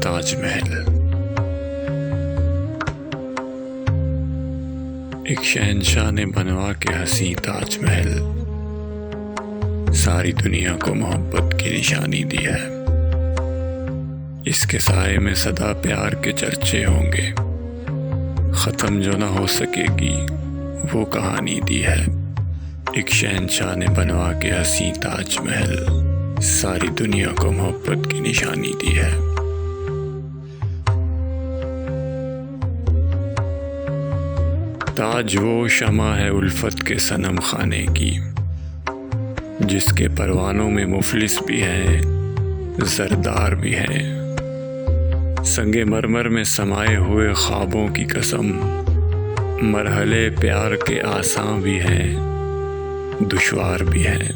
تاج محل۔ ایک شہنشاہ نے بنوا کے حسین تاج محل، ساری دنیا کو محبت کی نشانی دی ہے۔ اس کے سائے میں سدا پیار کے چرچے ہوں گے، ختم جو نہ ہو سکے گی وہ کہانی دی ہے۔ ایک شہنشاہ نے بنوا کے حسین تاج محل، ساری دنیا کو محبت کی نشانی دی ہے۔ تاج وہ شمع ہے الفت کے صنم خانے کی، جس کے پروانوں میں مفلس بھی ہیں زردار بھی ہیں۔ سنگ مرمر میں سمائے ہوئے خوابوں کی قسم، مرحلے پیار کے آساں بھی ہیں دشوار بھی ہیں۔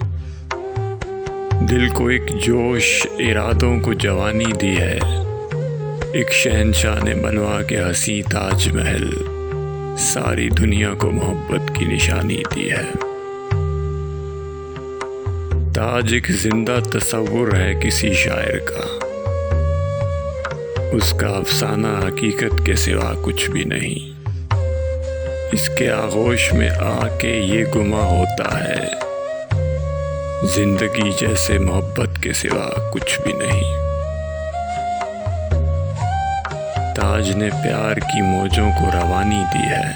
دل کو ایک جوش ارادوں کو جوانی دی ہے، ایک شہنشاہ نے بنوا کے حسین تاج محل، ساری دنیا کو محبت کی نشانی دی ہے۔ تاج ایک زندہ تصور ہے کسی شاعر کا، اس کا افسانہ حقیقت کے سوا کچھ بھی نہیں۔ اس کے آغوش میں آ کے یہ گماں ہوتا ہے، زندگی جیسے محبت کے سوا کچھ بھی نہیں۔ تاج نے پیار کی موجوں کو روانی دی ہے،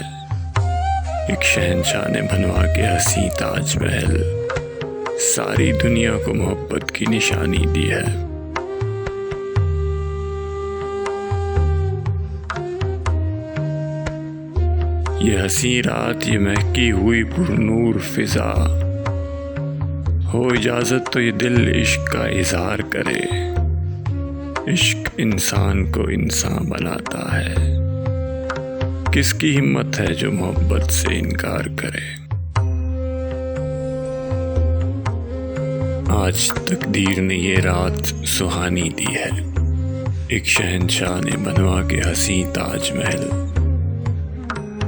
ایک شہنشاہ نے بنوا کے حسین تاج محل، ساری دنیا کو محبت کی نشانی دی ہے۔ یہ حسین رات، یہ مہکی ہوئی پر نور فضا، ہو اجازت تو یہ دل عشق کا اظہار کرے۔ عشق انسان کو انسان بناتا ہے، کس کی ہمت ہے جو محبت سے انکار کرے۔ آج تقدیر نے یہ رات سہانی دی ہے، ایک شہنشاہ نے بنوا کے حسین تاج محل،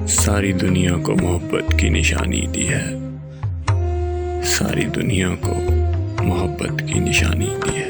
ساری دنیا کو محبت کی نشانی دی ہے، ساری دنیا کو محبت کی نشانی دی ہے۔